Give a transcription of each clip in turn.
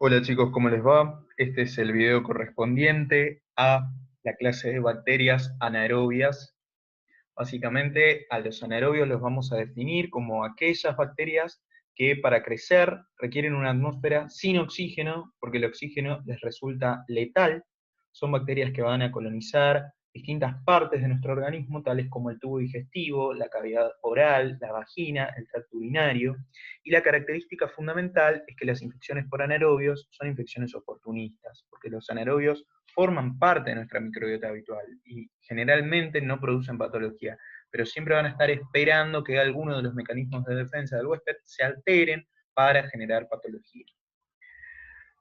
Hola chicos, ¿cómo les va? Este es el video correspondiente a la clase de bacterias anaerobias. Básicamente, a los anaerobios los vamos a definir como aquellas bacterias que para crecer requieren una atmósfera sin oxígeno, porque el oxígeno les resulta letal. Son bacterias que van a colonizar distintas partes de nuestro organismo, tales como el tubo digestivo, la cavidad oral, la vagina, el tracto urinario. Y la característica fundamental es que las infecciones por anaerobios son infecciones oportunistas, porque los anaerobios forman parte de nuestra microbiota habitual y generalmente no producen patología, pero siempre van a estar esperando que alguno de los mecanismos de defensa del huésped se alteren para generar patología.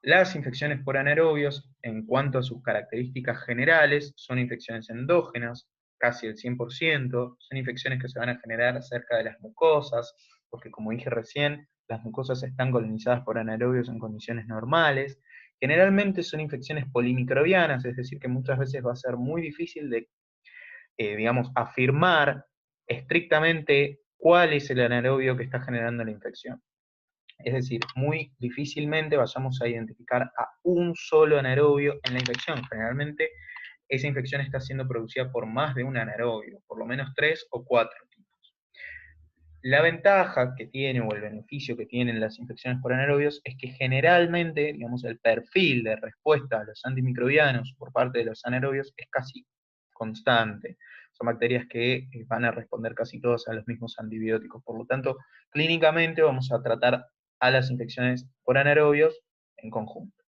Las infecciones por anaerobios, en cuanto a sus características generales, son infecciones endógenas, casi el 100%, son infecciones que se van a generar cerca de las mucosas, porque como dije recién, las mucosas están colonizadas por anaerobios en condiciones normales. Generalmente son infecciones polimicrobianas, es decir, que muchas veces va a ser muy difícil de, digamos, afirmar estrictamente cuál es el anaerobio que está generando la infección. Es decir, muy difícilmente vayamos a identificar a un solo anaerobio en la infección. Generalmente esa infección está siendo producida por más de un anaerobio, por lo menos 3 o 4 tipos. La ventaja que tiene o el beneficio que tienen las infecciones por anaerobios es que generalmente, digamos, el perfil de respuesta a los antimicrobianos por parte de los anaerobios es casi constante. Son bacterias que van a responder casi todas a los mismos antibióticos. Por lo tanto, clínicamente vamos a tratar a las infecciones por anaerobios en conjunto.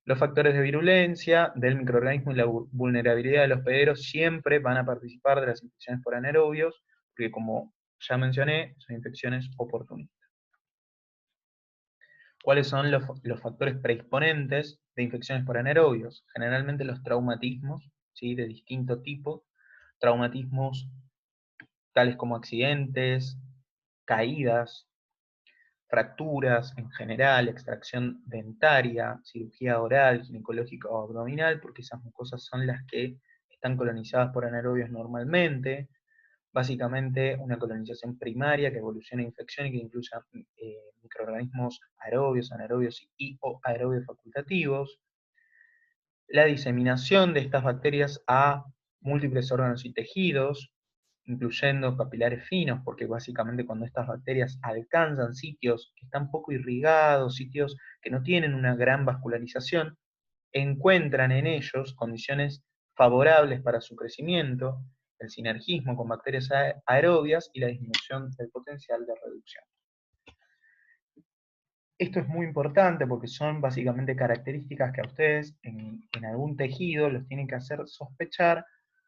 Los factores de virulencia del microorganismo y la vulnerabilidad de los hospederos siempre van a participar de las infecciones por anaerobios, porque como ya mencioné, son infecciones oportunistas. ¿Cuáles son los factores predisponentes de infecciones por anaerobios? Generalmente los traumatismos, ¿sí?, de distinto tipo, traumatismos tales como accidentes, caídas, fracturas en general, extracción dentaria, cirugía oral, ginecológica o abdominal, porque esas mucosas son las que están colonizadas por anaerobios normalmente. Básicamente una colonización primaria que evoluciona a infección y que incluya microorganismos aerobios, anaerobios y o aerobios facultativos. La diseminación de estas bacterias a múltiples órganos y tejidos, incluyendo capilares finos, porque básicamente cuando estas bacterias alcanzan sitios que están poco irrigados, sitios que no tienen una gran vascularización, encuentran en ellos condiciones favorables para su crecimiento, el sinergismo con bacterias aerobias y la disminución del potencial de reducción. Esto es muy importante porque son básicamente características que a ustedes en algún tejido los tienen que hacer sospechar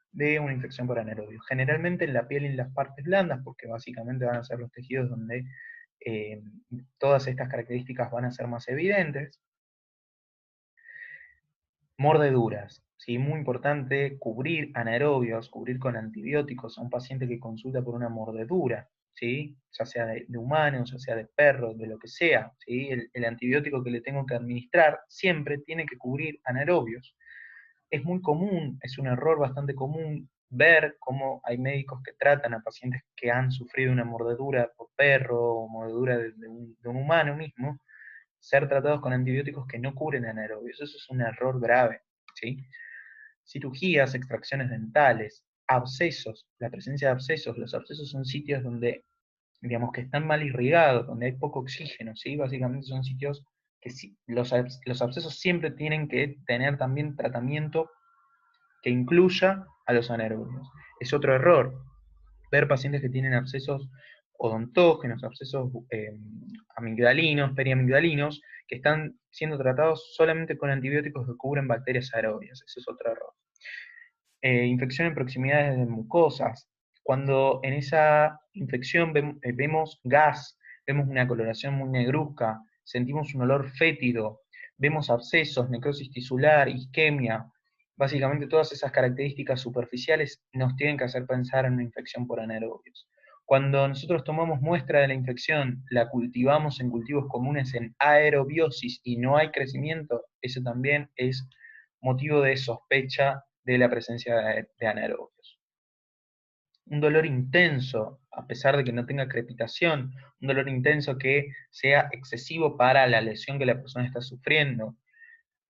de una infección por anaerobios. Generalmente en la piel y en las partes blandas, porque básicamente van a ser los tejidos donde eh, todas estas características van a ser más evidentes. Mordeduras, ¿sí? Muy importante cubrir anaerobios, cubrir con antibióticos a un paciente que consulta por una mordedura, ¿sí? Ya sea de humano, ya sea de perro, de lo que sea, ¿sí? El antibiótico que le tengo que administrar siempre tiene que cubrir anaerobios. Es muy común, es un error bastante común ver cómo hay médicos que tratan a pacientes que han sufrido una mordedura por perro o mordedura de un humano mismo, ser tratados con antibióticos que no cubren anaerobios. Eso es un error grave, ¿sí? Cirugías, extracciones dentales, abscesos, la presencia de abscesos. Los abscesos son sitios donde, digamos, que están mal irrigados, donde hay poco oxígeno, ¿sí? Básicamente son sitios que los abscesos siempre tienen que tener también tratamiento que incluya a los anaerobios. Es otro error ver pacientes que tienen abscesos odontógenos, abscesos amigdalinos, periamigdalinos, que están siendo tratados solamente con antibióticos que cubren bacterias aerobias. Ese es otro error. Infección en proximidades de mucosas. Cuando en esa infección vemos gas, vemos una coloración muy negruzca, sentimos un olor fétido, vemos abscesos, necrosis tisular, isquemia, básicamente todas esas características superficiales nos tienen que hacer pensar en una infección por anaerobios. Cuando nosotros tomamos muestra de la infección, la cultivamos en cultivos comunes en aerobiosis y no hay crecimiento, eso también es motivo de sospecha de la presencia de anaerobios. Un dolor intenso a pesar de que no tenga crepitación, un dolor intenso que sea excesivo para la lesión que la persona está sufriendo.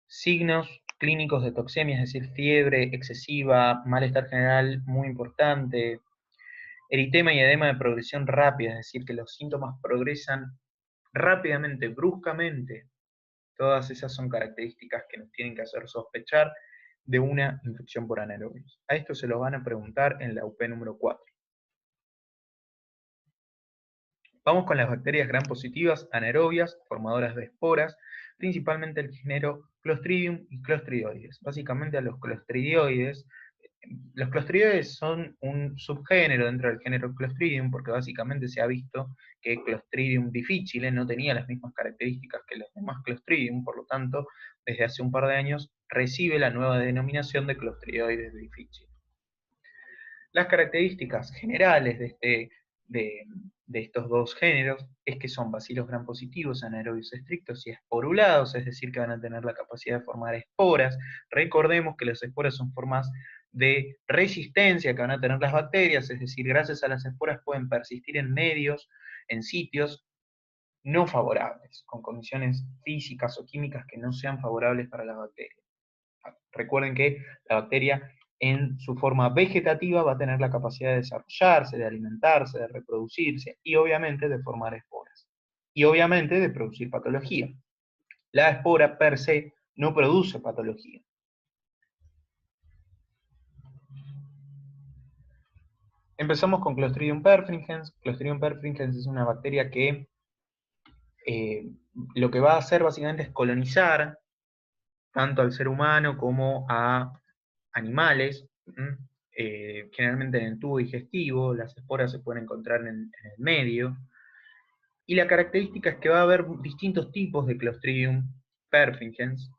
Signos clínicos de toxemia, es decir, fiebre excesiva, malestar general muy importante, eritema y edema de progresión rápida, es decir, que los síntomas progresan rápidamente, bruscamente. Todas esas son características que nos tienen que hacer sospechar de una infección por anaerobios. A esto se lo van a preguntar en la UP número 4. Vamos con las bacterias gram positivas anaerobias, formadoras de esporas, principalmente el género Clostridium y Clostridioides. Básicamente a los clostridioides son un subgénero dentro del género Clostridium, porque básicamente se ha visto que Clostridium difficile no tenía las mismas características que los demás Clostridium, por lo tanto, desde hace un par de años recibe la nueva denominación de Clostridioides difficile. Las características generales de, de estos dos géneros es que son bacilos gram positivos, anaerobios estrictos y esporulados, es decir, que van a tener la capacidad de formar esporas. Recordemos que las esporas son formas de resistencia que van a tener las bacterias, es decir, gracias a las esporas pueden persistir en medios, en sitios no favorables, con condiciones físicas o químicas que no sean favorables para las bacterias. Recuerden que la bacteria en su forma vegetativa va a tener la capacidad de desarrollarse, de alimentarse, de reproducirse y obviamente de formar esporas. Y obviamente de producir patología. La espora per se no produce patología. Empezamos con Clostridium perfringens. Clostridium perfringens es una bacteria que lo que va a hacer básicamente es colonizar tanto al ser humano como a animales, generalmente en el tubo digestivo, las esporas se pueden encontrar en el medio, y la característica es que va a haber distintos tipos de Clostridium perfringens,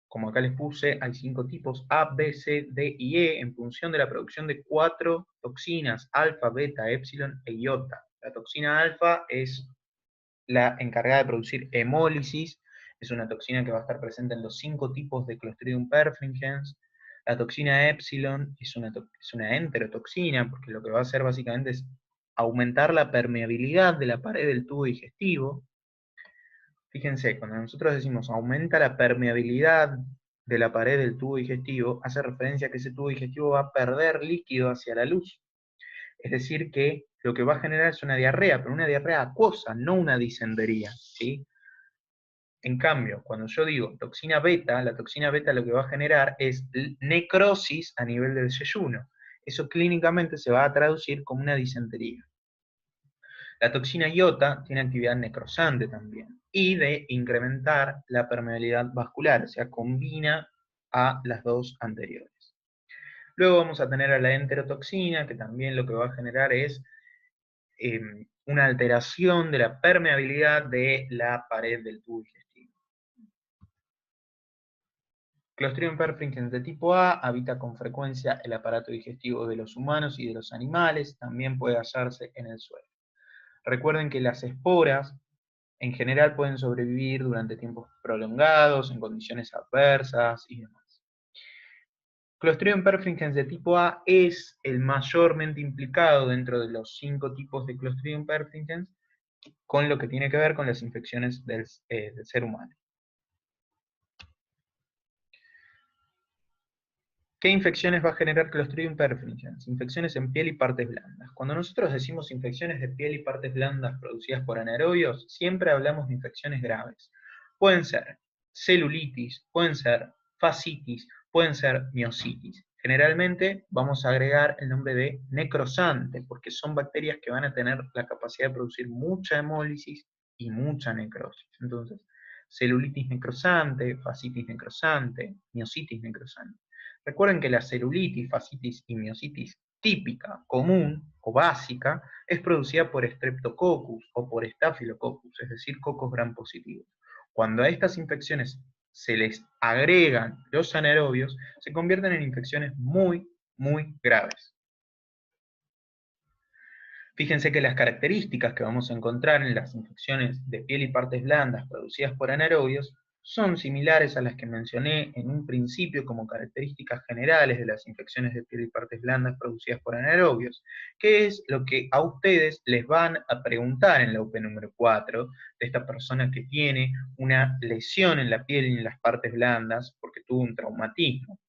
como acá les puse, hay 5 tipos, A, B, C, D y E, en función de la producción de 4 toxinas, alfa, beta, epsilon e iota. La toxina alfa es la encargada de producir hemólisis, es una toxina que va a estar presente en los 5 tipos de Clostridium perfringens. La toxina epsilon es una enterotoxina, porque lo que va a hacer básicamente es aumentar la permeabilidad de la pared del tubo digestivo. Fíjense, cuando nosotros decimos aumenta la permeabilidad de la pared del tubo digestivo, hace referencia a que ese tubo digestivo va a perder líquido hacia la luz. Es decir, que lo que va a generar es una diarrea, pero una diarrea acuosa, no una disentería, ¿sí? En cambio, cuando yo digo toxina beta, la toxina beta lo que va a generar es necrosis a nivel del yeyuno. Eso clínicamente se va a traducir como una disentería. La toxina iota tiene actividad necrosante también y de incrementar la permeabilidad vascular, o sea, combina a las dos anteriores. Luego vamos a tener a la enterotoxina, que también lo que va a generar es una alteración de la permeabilidad de la pared del tubo digestivo. Clostridium perfringens de tipo A habita con frecuencia el aparato digestivo de los humanos y de los animales, también puede hallarse en el suelo. Recuerden que las esporas en general pueden sobrevivir durante tiempos prolongados, en condiciones adversas y demás. Clostridium perfringens de tipo A es el mayormente implicado dentro de los 5 tipos de Clostridium perfringens con lo que tiene que ver con las infecciones del ser humano. ¿Qué infecciones va a generar Clostridium perfringens? Infecciones en piel y partes blandas. Cuando nosotros decimos infecciones de piel y partes blandas producidas por anaerobios, siempre hablamos de infecciones graves. Pueden ser celulitis, pueden ser fascitis, pueden ser miositis. Generalmente vamos a agregar el nombre de necrosante, porque son bacterias que van a tener la capacidad de producir mucha hemólisis y mucha necrosis. Entonces, celulitis necrosante, fascitis necrosante, miositis necrosante. Recuerden que la celulitis, fascitis y miositis típica, común o básica es producida por Streptococcus o por Staphylococcus, es decir, cocos gram positivos. Cuando a estas infecciones se les agregan los anaerobios, se convierten en infecciones muy, muy graves. Fíjense que las características que vamos a encontrar en las infecciones de piel y partes blandas producidas por anaerobios son similares a las que mencioné en un principio como características generales de las infecciones de piel y partes blandas producidas por anaerobios, que es lo que a ustedes les van a preguntar en la UP número 4, de esta persona que tiene una lesión en la piel y en las partes blandas porque tuvo un traumatismo.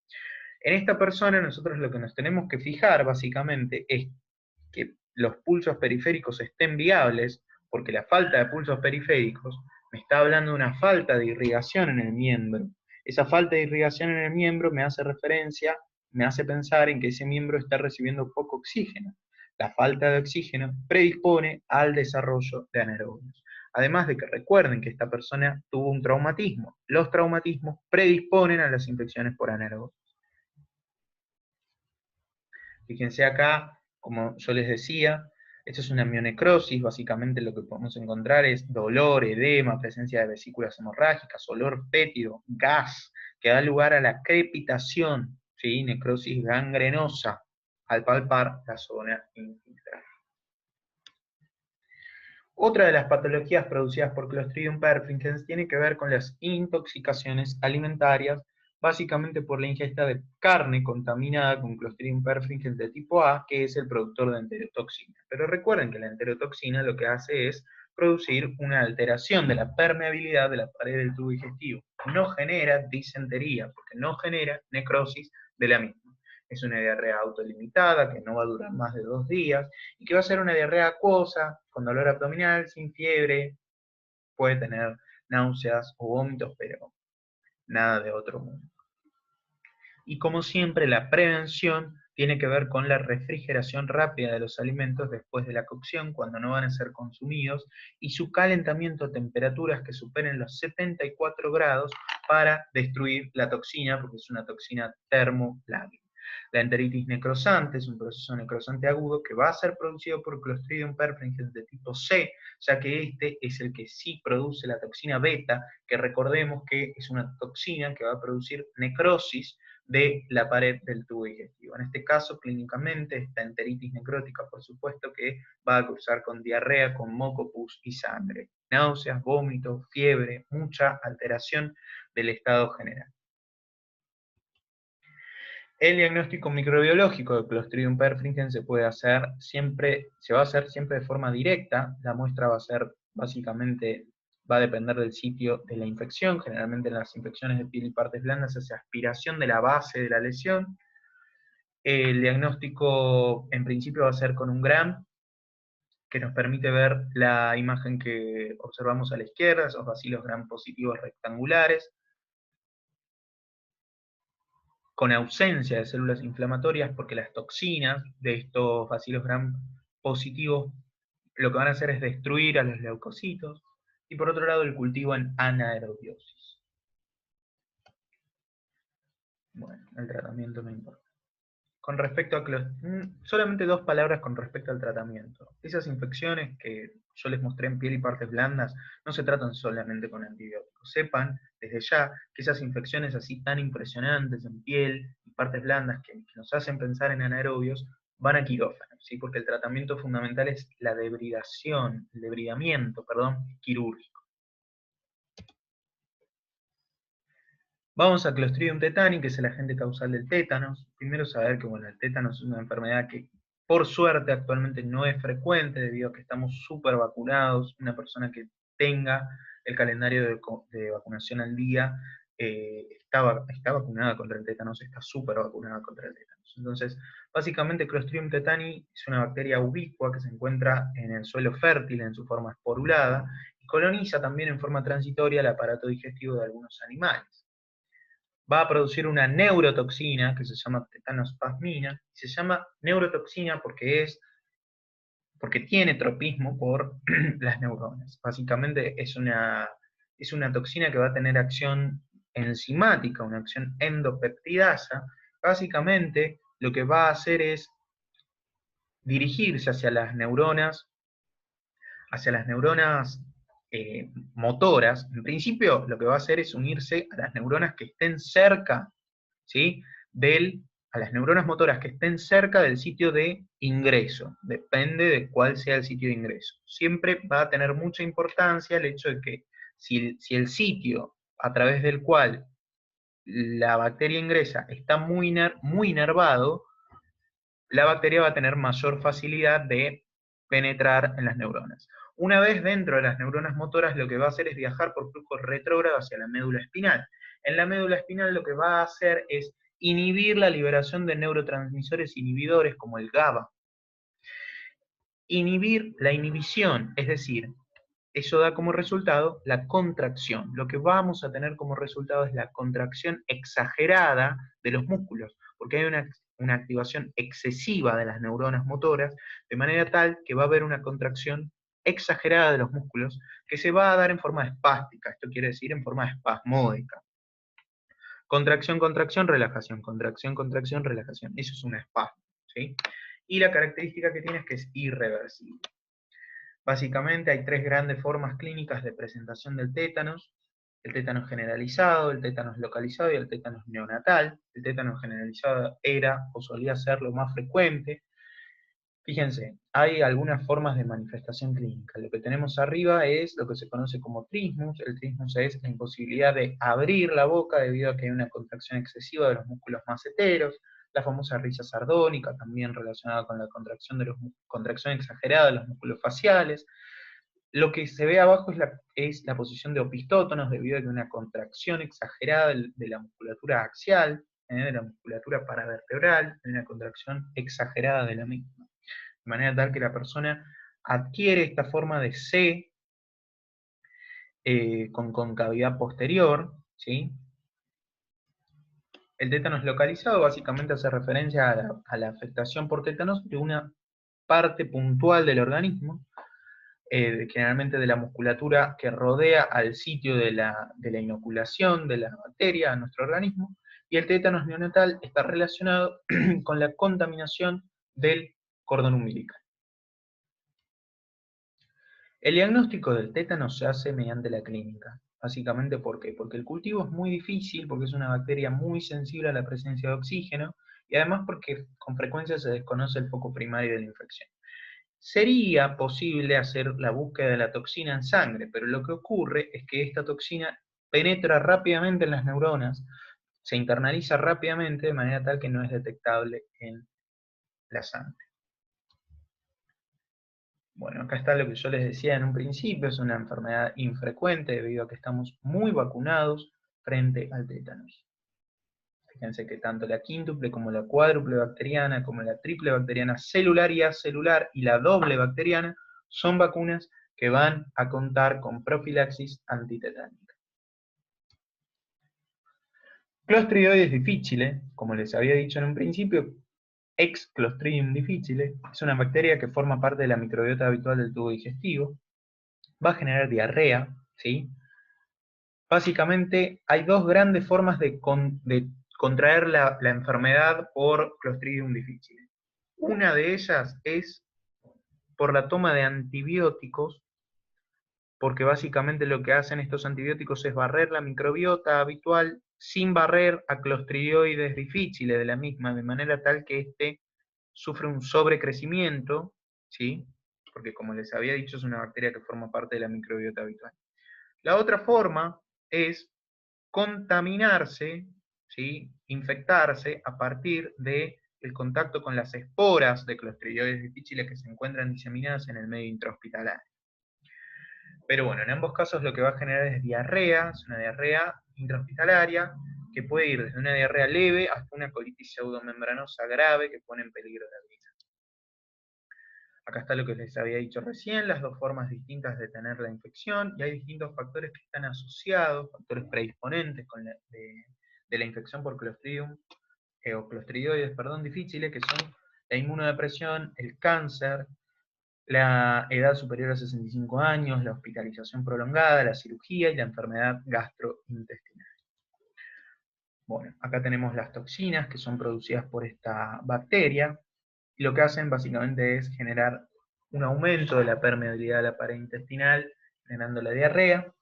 En esta persona nosotros lo que nos tenemos que fijar básicamente es que los pulsos periféricos estén viables, porque la falta de pulsos periféricos me está hablando de una falta de irrigación en el miembro. Esa falta de irrigación en el miembro me hace referencia, me hace pensar en que ese miembro está recibiendo poco oxígeno. La falta de oxígeno predispone al desarrollo de anaerobios. Además de que recuerden que esta persona tuvo un traumatismo. Los traumatismos predisponen a las infecciones por anaerobios. Fíjense acá, como yo les decía, esto es una mionecrosis, básicamente lo que podemos encontrar es dolor, edema, presencia de vesículas hemorrágicas, olor fétido, gas, que da lugar a la crepitación, ¿sí? Necrosis gangrenosa, al palpar la zona infiltrada. Otra de las patologías producidas por Clostridium perfringens tiene que ver con las intoxicaciones alimentarias, básicamente por la ingesta de carne contaminada con Clostridium perfringens de tipo A, que es el productor de enterotoxina. Pero recuerden que la enterotoxina lo que hace es producir una alteración de la permeabilidad de la pared del tubo digestivo. No genera disentería, porque no genera necrosis de la misma. Es una diarrea autolimitada que no va a durar más de 2 días y que va a ser una diarrea acuosa, con dolor abdominal, sin fiebre, puede tener náuseas o vómitos, pero nada de otro mundo. Y como siempre, la prevención tiene que ver con la refrigeración rápida de los alimentos después de la cocción, cuando no van a ser consumidos, y su calentamiento a temperaturas que superen los 74 grados para destruir la toxina, porque es una toxina termolábil. La enteritis necrosante es un proceso necrosante agudo que va a ser producido por Clostridium perfringens de tipo C, ya que este es el que sí produce la toxina beta, que recordemos que es una toxina que va a producir necrosis de la pared del tubo digestivo. En este caso, clínicamente, esta enteritis necrótica, por supuesto, que va a cursar con diarrea, con moco, pus y sangre, náuseas, vómitos, fiebre, mucha alteración del estado general. El diagnóstico microbiológico de Clostridium perfringens se va a hacer siempre de forma directa. La muestra va a ser básicamente, va a depender del sitio de la infección. Generalmente en las infecciones de piel y partes blandas se hace aspiración de la base de la lesión. El diagnóstico en principio va a ser con un GRAM, que nos permite ver la imagen que observamos a la izquierda, esos bacilos gram positivos rectangulares, con ausencia de células inflamatorias, porque las toxinas de estos bacilos gram positivos lo que van a hacer es destruir a los leucocitos, y por otro lado el cultivo en anaerobiosis. Bueno, el tratamiento no importa. Con respecto a solamente 2 palabras con respecto al tratamiento. Esas infecciones que yo les mostré en piel y partes blandas no se tratan solamente con antibióticos. Sepan desde ya que esas infecciones así tan impresionantes en piel y partes blandas que nos hacen pensar en anaerobios van a quirófano, ¿sí? Porque el tratamiento fundamental es la debridación, el debridamiento, quirúrgico. Vamos a Clostridium tetani, que es el agente causal del tétanos. Primero saber que el tétanos es una enfermedad que por suerte actualmente no es frecuente debido a que estamos súper vacunados. Una persona que tenga el calendario de vacunación al día está vacunada contra el tétanos, está súper vacunada contra el tétanos. Entonces, básicamente Clostridium tetani es una bacteria ubicua que se encuentra en el suelo fértil en su forma esporulada y coloniza también en forma transitoria el aparato digestivo de algunos animales. Va a producir una neurotoxina que se llama tetanospasmina, y se llama neurotoxina porque tiene tropismo por las neuronas. Básicamente es una toxina que va a tener acción enzimática, una acción endopeptidasa. Básicamente lo que va a hacer es dirigirse hacia las neuronas motoras. En principio lo que va a hacer es unirse a las neuronas que estén cerca, ¿sí? A las neuronas motoras que estén cerca del sitio de ingreso. Depende de cuál sea el sitio de ingreso. Siempre va a tener mucha importancia el hecho de que si el sitio a través del cual la bacteria ingresa está muy inervado, la bacteria va a tener mayor facilidad de penetrar en las neuronas. Una vez dentro de las neuronas motoras, lo que va a hacer es viajar por flujo retrógrado hacia la médula espinal. En la médula espinal lo que va a hacer es inhibir la liberación de neurotransmisores inhibidores como el GABA. Inhibir la inhibición, es decir, eso da como resultado la contracción. Lo que vamos a tener como resultado es la contracción exagerada de los músculos, porque hay una activación excesiva de las neuronas motoras, de manera tal que va a haber una contracción exagerada de los músculos que se va a dar en forma espástica, esto quiere decir en forma espasmódica. Contracción, contracción, relajación, contracción, contracción, relajación. Eso es un espasmo, ¿sí? Y la característica que tiene es que es irreversible. Básicamente hay tres grandes formas clínicas de presentación del tétanos: el tétanos generalizado, el tétanos localizado y el tétanos neonatal. El tétanos generalizado era o solía ser lo más frecuente. Fíjense, hay algunas formas de manifestación clínica. Lo que tenemos arriba es lo que se conoce como trismus. El trismus es la imposibilidad de abrir la boca debido a que hay una contracción excesiva de los músculos masseteros. La famosa risa sardónica, también relacionada con la contracción exagerada de los músculos faciales. Lo que se ve abajo es la posición de opistótonos debido a que una contracción exagerada de la musculatura axial, de la musculatura paravertebral, una contracción exagerada de la misma. De manera tal que la persona adquiere esta forma de C con concavidad posterior, ¿sí? El tétanos localizado básicamente hace referencia a la afectación por tétanos de una parte puntual del organismo, generalmente de la musculatura que rodea al sitio de la inoculación de la bacteria a nuestro organismo, y el tétanos neonatal está relacionado con la contaminación del cordón umbilical. El diagnóstico del tétano se hace mediante la clínica. Básicamente, ¿por qué? Porque el cultivo es muy difícil, porque es una bacteria muy sensible a la presencia de oxígeno, y además porque con frecuencia se desconoce el foco primario de la infección. Sería posible hacer la búsqueda de la toxina en sangre, pero lo que ocurre es que esta toxina penetra rápidamente en las neuronas, se internaliza rápidamente de manera tal que no es detectable en la sangre. Bueno, acá está lo que yo les decía en un principio, es una enfermedad infrecuente debido a que estamos muy vacunados frente al tétanos. Fíjense que tanto la quíntuple como la cuádruple bacteriana, como la triple bacteriana celular y acelular y la doble bacteriana son vacunas que van a contar con profilaxis antitetánica. Clostridoides difficile, como les había dicho en un principio, ex Clostridium difficile, es una bacteria que forma parte de la microbiota habitual del tubo digestivo, va a generar diarrea, ¿sí? Básicamente hay dos grandes formas de contraer la enfermedad por Clostridium difficile. Una de ellas es por la toma de antibióticos, porque básicamente lo que hacen estos antibióticos es barrer la microbiota habitual sin barrer a Clostridioides difficile de la misma, de manera tal que éste sufre un sobrecrecimiento, ¿sí? Porque como les había dicho, es una bacteria que forma parte de la microbiota habitual. La otra forma es contaminarse, ¿sí? Infectarse a partir del contacto con las esporas de Clostridioides difficile que se encuentran diseminadas en el medio intrahospitalario. Pero bueno, en ambos casos lo que va a generar es diarrea, es una diarrea intrahospitalaria, que puede ir desde una diarrea leve hasta una colitis pseudomembranosa grave que pone en peligro la vida. Acá está lo que les había dicho recién, las dos formas distintas de tener la infección, y hay distintos factores que están asociados, factores predisponentes de la infección por Clostridium, o Clostridioides, perdón, difíciles, que son la inmunodepresión, el cáncer, la edad superior a 65 años, la hospitalización prolongada, la cirugía y la enfermedad gastrointestinal. Bueno, acá tenemos las toxinas que son producidas por esta bacteria, y lo que hacen básicamente es generar un aumento de la permeabilidad de la pared intestinal, generando la diarrea,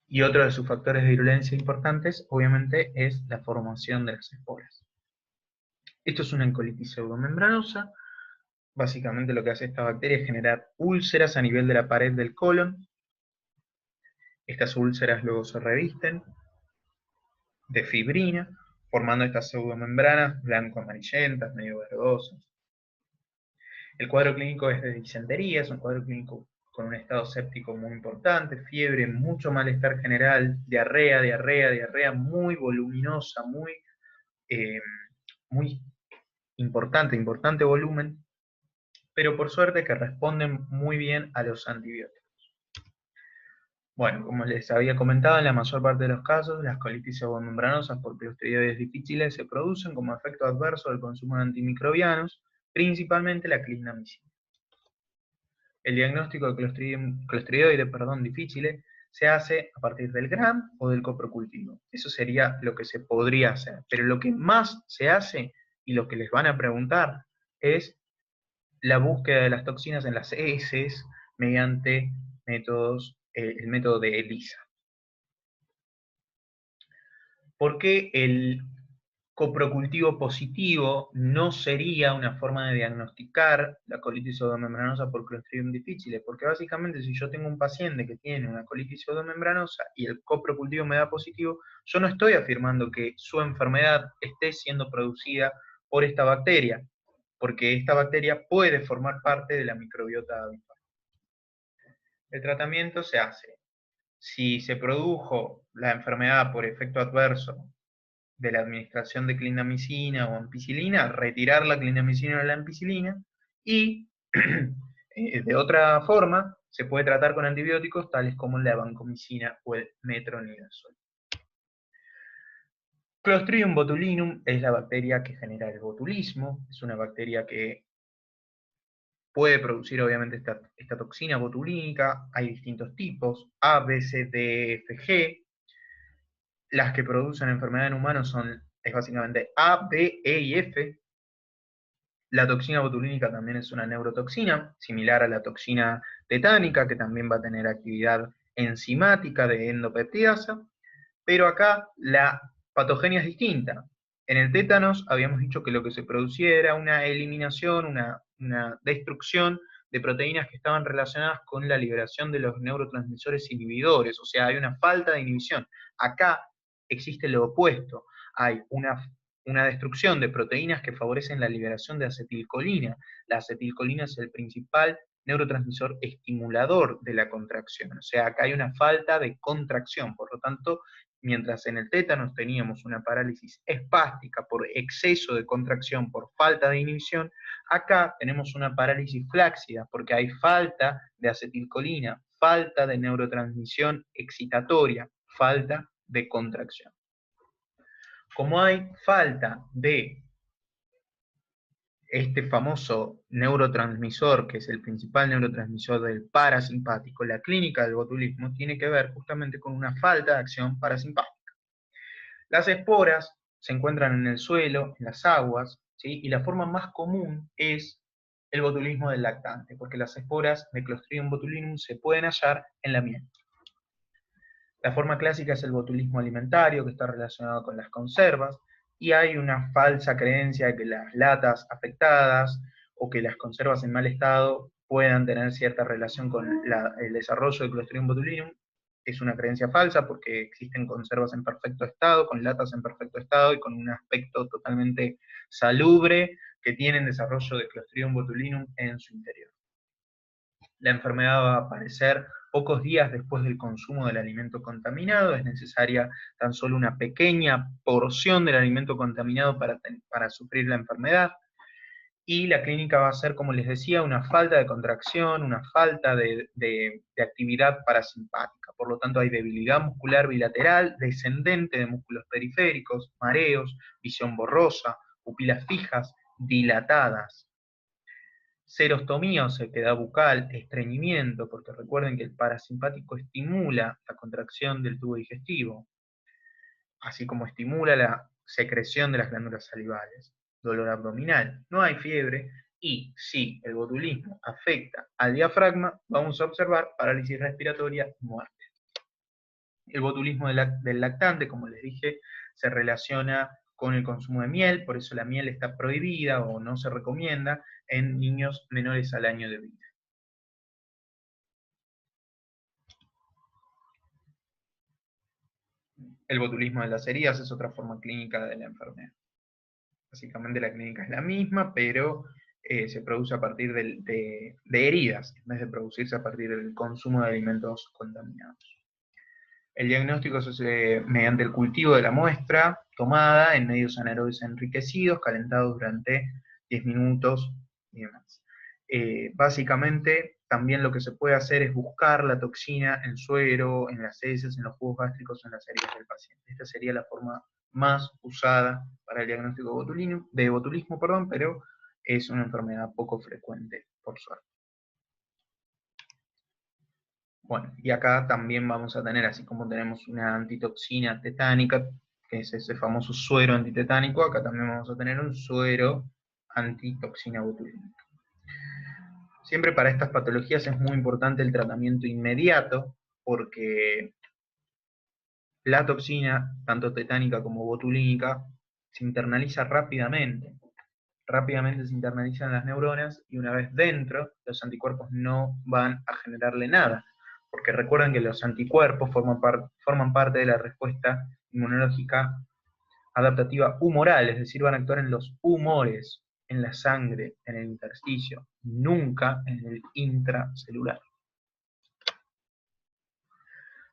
y otro de sus factores de virulencia importantes, obviamente, es la formación de las esporas. Esto es una colitis pseudomembranosa. Básicamente lo que hace esta bacteria es generar úlceras a nivel de la pared del colon, Estas úlceras luego se revisten de fibrina, formando estas pseudomembranas blanco-amarillentas, medio verdosas. El cuadro clínico es de disentería, es un cuadro clínico con un estado séptico muy importante, fiebre, mucho malestar general, diarrea muy voluminosa, eh, muy importante volumen, pero por suerte que responden muy bien a los antibióticos. Bueno, como les había comentado, en la mayor parte de los casos, las colitis pseudomembranosas por clostridioides difíciles se producen como efecto adverso del consumo de antimicrobianos, principalmente la clindamicina. El diagnóstico de clostridioides difíciles se hace a partir del GRAM o del coprocultivo. Eso sería lo que se podría hacer. Pero lo que más se hace, y lo que les van a preguntar, es la búsqueda de las toxinas en las heces mediante el método de ELISA. ¿Por qué el coprocultivo positivo no sería una forma de diagnosticar la colitis pseudomembranosa por Clostridium difficile? Porque básicamente si yo tengo un paciente que tiene una colitis pseudomembranosa y el coprocultivo me da positivo, yo no estoy afirmando que su enfermedad esté siendo producida por esta bacteria, porque esta bacteria puede formar parte de la microbiota habitual. El tratamiento se hace. Si se produjo la enfermedad por efecto adverso de la administración de clindamicina o ampicilina, retirar la clindamicina o la ampicilina, y de otra forma se puede tratar con antibióticos tales como la vancomicina o el metronidazol. Clostridium botulinum es la bacteria que genera el botulismo, es una bacteria que puede producir obviamente esta toxina botulínica, hay distintos tipos, A, B, C, D, F, G. Las que producen enfermedad en humanos es básicamente A, B, E y F. La toxina botulínica también es una neurotoxina, similar a la toxina tetánica, que también va a tener actividad enzimática de endopeptidasa, pero acá la patogenia es distinta. En el tétanos habíamos dicho que lo que se producía era una eliminación, una destrucción de proteínas que estaban relacionadas con la liberación de los neurotransmisores inhibidores, o sea, hay una falta de inhibición. Acá existe lo opuesto, hay una destrucción de proteínas que favorecen la liberación de acetilcolina. La acetilcolina es el principal neurotransmisor estimulador de la contracción, o sea, acá hay una falta de contracción, por lo tanto, mientras en el tétanos teníamos una parálisis espástica por exceso de contracción, por falta de inhibición, acá tenemos una parálisis flácida porque hay falta de acetilcolina, falta de neurotransmisión excitatoria, falta de contracción. Como hay falta de este famoso neurotransmisor, que es el principal neurotransmisor del parasimpático, la clínica del botulismo tiene que ver justamente con una falta de acción parasimpática. Las esporas se encuentran en el suelo, en las aguas, ¿sí? Y la forma más común es el botulismo del lactante, porque las esporas de Clostridium botulinum se pueden hallar en la miel. La forma clásica es el botulismo alimentario, que está relacionado con las conservas, y hay una falsa creencia de que las latas afectadas o que las conservas en mal estado puedan tener cierta relación con el desarrollo de Clostridium botulinum. Es una creencia falsa porque existen conservas en perfecto estado, con latas en perfecto estado y con un aspecto totalmente salubre que tienen desarrollo de Clostridium botulinum en su interior. La enfermedad va a aparecer pocos días después del consumo del alimento contaminado, es necesaria tan solo una pequeña porción del alimento contaminado para sufrir la enfermedad, y la clínica va a ser, como les decía, una falta de contracción, una falta de actividad parasimpática. Por lo tanto, hay debilidad muscular bilateral, descendente de músculos periféricos, mareos, visión borrosa, pupilas fijas, dilatadas. Serostomía o sequedad bucal, estreñimiento, porque recuerden que el parasimpático estimula la contracción del tubo digestivo, así como estimula la secreción de las glándulas salivales. Dolor abdominal, no hay fiebre, y si el botulismo afecta al diafragma, vamos a observar parálisis respiratoria y muerte. El botulismo del lactante, como les dije, se relaciona con el consumo de miel, por eso la miel está prohibida o no se recomienda en niños menores al año de vida. El botulismo de las heridas es otra forma clínica de la enfermedad. Básicamente la clínica es la misma, pero se produce a partir de heridas, en vez de producirse a partir del consumo de alimentos contaminados. El diagnóstico se hace mediante el cultivo de la muestra tomada en medios anaerobios enriquecidos, calentados durante 10 minutos y demás. Básicamente, también lo que se puede hacer es buscar la toxina en suero, en las heces, en los jugos gástricos, en las heridas del paciente. Esta sería la forma más usada para el diagnóstico de botulismo, pero es una enfermedad poco frecuente, por suerte. Bueno, y acá también vamos a tener, así como tenemos una antitoxina tetánica, que es ese famoso suero antitetánico, acá también vamos a tener un suero antitoxina botulínica. Siempre para estas patologías es muy importante el tratamiento inmediato, porque la toxina, tanto tetánica como botulínica, se internaliza rápidamente. Rápidamente se internalizan las neuronas y una vez dentro, los anticuerpos no van a generarle nada. Porque recuerden que los anticuerpos forman parte de la respuesta inmunológica adaptativa humoral, es decir, van a actuar en los humores, en la sangre, en el intersticio, nunca en el intracelular.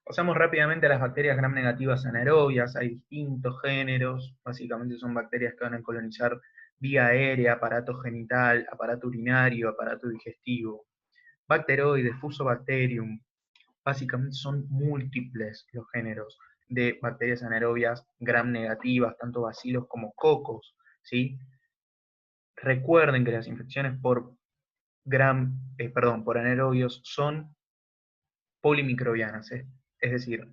Pasamos rápidamente a las bacterias gram negativas anaerobias. Hay distintos géneros, básicamente son bacterias que van a colonizar vía aérea, aparato genital, aparato urinario, aparato digestivo. Bacteroides, Fusobacterium, básicamente son múltiples los géneros de bacterias anaerobias gram negativas, tanto bacilos como cocos, ¿sí? Recuerden que las infecciones por por anaerobios son polimicrobianas, es decir,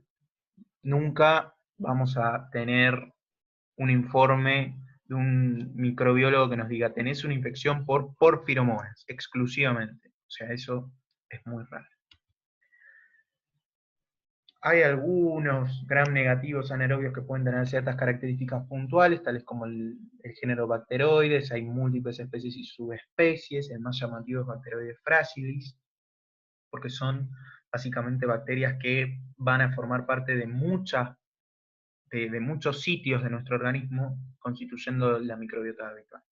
nunca vamos a tener un informe de un microbiólogo que nos diga, tenés una infección por porfiromonas, exclusivamente. O sea, eso es muy raro. Hay algunos gram negativos anaerobios que pueden tener ciertas características puntuales, tales como el género Bacteroides, hay múltiples especies y subespecies, el más llamativo es Bacteroides fragilis, porque son básicamente bacterias que van a formar parte de muchos sitios de nuestro organismo, constituyendo la microbiota habitual.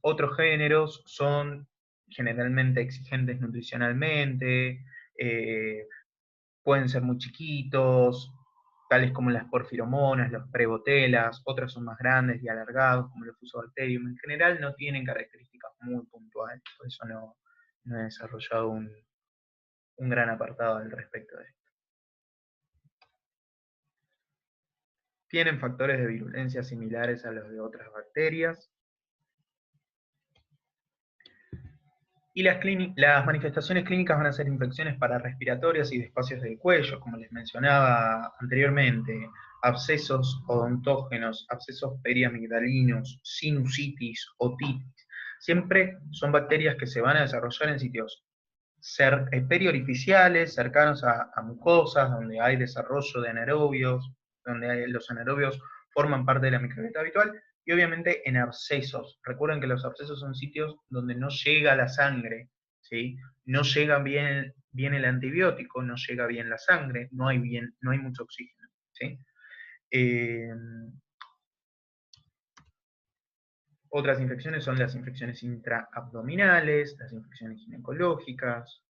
Otros géneros son generalmente exigentes nutricionalmente, pueden ser muy chiquitos, tales como las porfiromonas, los prebotelas, otros son más grandes y alargados, como los fusobacterium. En general no tienen características muy puntuales, por eso no he desarrollado un gran apartado al respecto de esto. Tienen factores de virulencia similares a los de otras bacterias. Y las manifestaciones clínicas van a ser infecciones pararrespiratorias y de espacios del cuello, como les mencionaba anteriormente, abscesos odontógenos, abscesos periamigdalinos, sinusitis, otitis. Siempre son bacterias que se van a desarrollar en sitios periorificiales, cercanos a mucosas, donde hay desarrollo de anaerobios, donde los anaerobios forman parte de la microbiota habitual, y obviamente en abscesos. Recuerden que los abscesos son sitios donde no llega la sangre, ¿sí? No llega bien el antibiótico, no llega bien la sangre, no hay mucho oxígeno, ¿sí? Otras infecciones son las infecciones intraabdominales, las infecciones ginecológicas,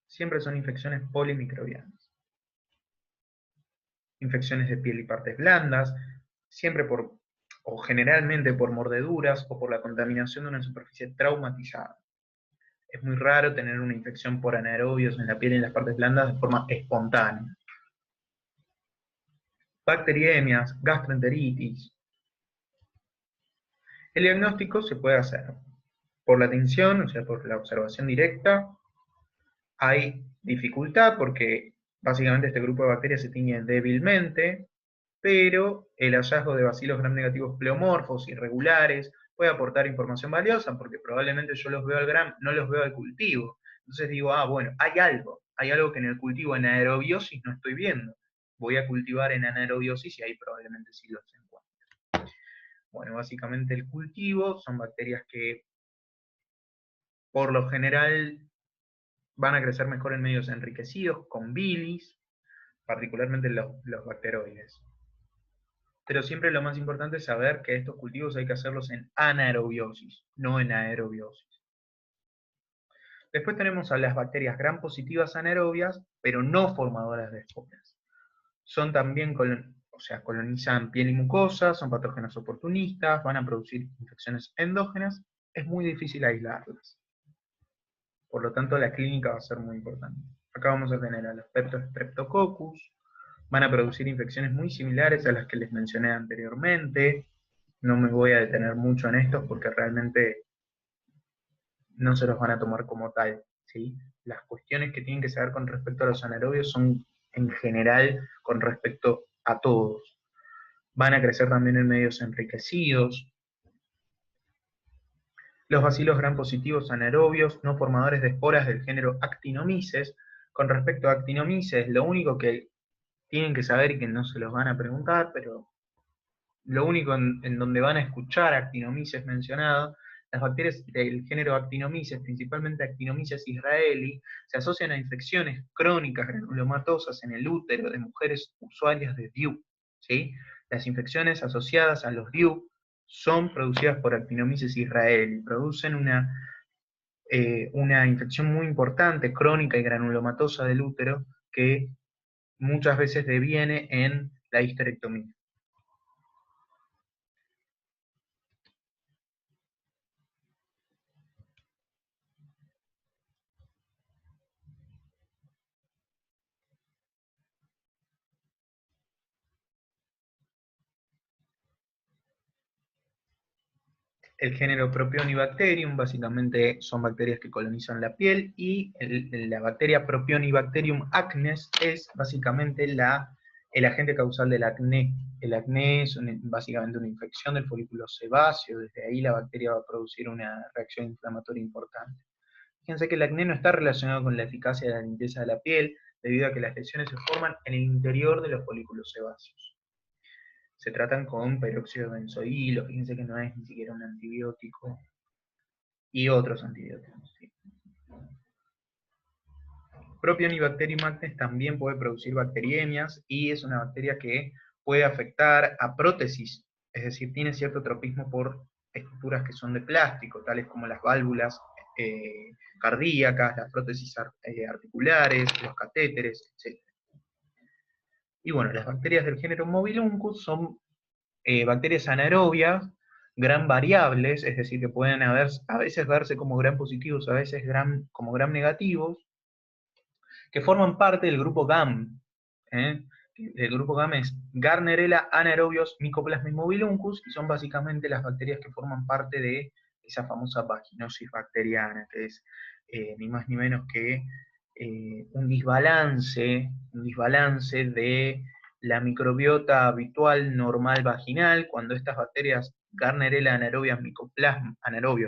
siempre son infecciones polimicrobianas. Infecciones de piel y partes blandas, siempre o generalmente por mordeduras o por la contaminación de una superficie traumatizada. Es muy raro tener una infección por anaerobios en la piel y en las partes blandas de forma espontánea. Bacteriemias, gastroenteritis. El diagnóstico se puede hacer por la tinción, o sea, por la observación directa. Hay dificultad porque básicamente este grupo de bacterias se tiñe débilmente, pero el hallazgo de bacilos gram negativos pleomorfos irregulares puede aportar información valiosa, porque probablemente yo los veo al gram, no los veo al cultivo. Entonces digo, bueno, hay algo que en el cultivo en anaerobiosis no estoy viendo. Voy a cultivar en anaerobiosis y ahí probablemente sí los encuentre. Bueno, básicamente el cultivo son bacterias que por lo general van a crecer mejor en medios enriquecidos, con bilis, particularmente los bacteroides. Pero siempre lo más importante es saber que estos cultivos hay que hacerlos en anaerobiosis, no en aerobiosis. Después tenemos a las bacterias gram positivas anaerobias, pero no formadoras de esporas. Son también, colonizan piel y mucosa, son patógenos oportunistas, van a producir infecciones endógenas, es muy difícil aislarlas. Por lo tanto, la clínica va a ser muy importante. Acá vamos a tener a los Streptococcus, van a producir infecciones muy similares a las que les mencioné anteriormente. No me voy a detener mucho en estos porque realmente no se los van a tomar como tal, ¿sí? Las cuestiones que tienen que saber con respecto a los anaerobios son en general con respecto a todos. Van a crecer también en medios enriquecidos. Los bacilos gram positivos anaerobios, no formadores de esporas del género Actinomyces. Con respecto a Actinomyces, lo único que tienen que saber y que no se los van a preguntar, pero lo único en donde van a escuchar Actinomyces mencionado, las bacterias del género Actinomyces, principalmente Actinomyces israeli, se asocian a infecciones crónicas granulomatosas en el útero de mujeres usuarias de DIU, ¿sí? Las infecciones asociadas a los DIU son producidas por Actinomyces israeli, producen una infección muy importante, crónica y granulomatosa del útero, que muchas veces deviene en la histerectomía. El género Propionibacterium básicamente son bacterias que colonizan la piel, y la bacteria Propionibacterium acnes es básicamente el agente causal del acné. El acné es básicamente una infección del folículo sebáceo, desde ahí la bacteria va a producir una reacción inflamatoria importante. Fíjense que el acné no está relacionado con la eficacia de la limpieza de la piel, debido a que las lesiones se forman en el interior de los folículos sebáceos. Se tratan con peróxido de benzoilo, fíjense que no es ni siquiera un antibiótico, y otros antibióticos. ¿Sí? Propionibacterium acnes también puede producir bacteriemias, y es una bacteria que puede afectar a prótesis, es decir, tiene cierto tropismo por estructuras que son de plástico, tales como las válvulas cardíacas, las prótesis articulares, los catéteres, etc. Y bueno, las bacterias del género Mobiluncus son bacterias anaerobias, gram variables, es decir, que pueden a veces verse como gram positivos, a veces como gram negativos, que forman parte del grupo GAM. ¿eh? El grupo GAM es Gardnerella anaerobios Mycoplasma mobiluncus, y son básicamente las bacterias que forman parte de esa famosa vaginosis bacteriana, que es ni más ni menos que un desbalance de la microbiota habitual normal vaginal, cuando estas bacterias Gardnerella anaerobios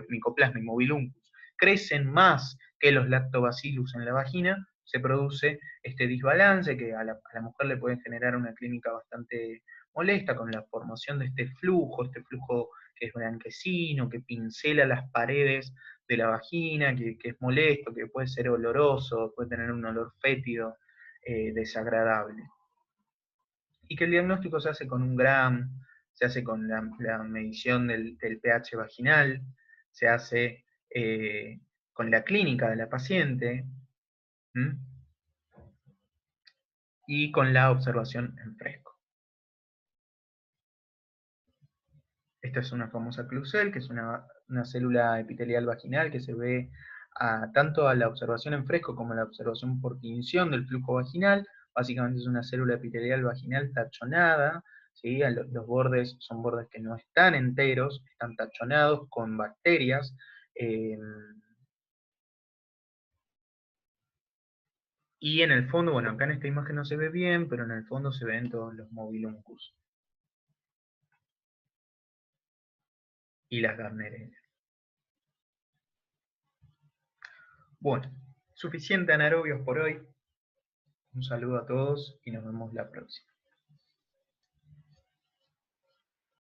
Mycoplasma mobiluncus crecen más que los lactobacillus en la vagina, se produce este desbalance que a la mujer le puede generar una clínica bastante molesta, con la formación de este flujo que es blanquecino, que pincela las paredes de la vagina, que es molesto, que puede ser oloroso, puede tener un olor fétido, desagradable. Y que el diagnóstico se hace con un gram, se hace con la medición del pH vaginal, se hace con la clínica de la paciente, y con la observación en fresco. Esta es una famosa Clucel, que es una célula epitelial vaginal que se ve tanto a la observación en fresco como a la observación por tinción del flujo vaginal. Básicamente es una célula epitelial vaginal tachonada, ¿sí? Los bordes son bordes que no están enteros, están tachonados con bacterias. Y en el fondo, bueno, acá en esta imagen no se ve bien, pero en el fondo se ven todos los mobiluncus y las Gardnerella. Bueno, suficiente anaerobios por hoy. Un saludo a todos y nos vemos la próxima.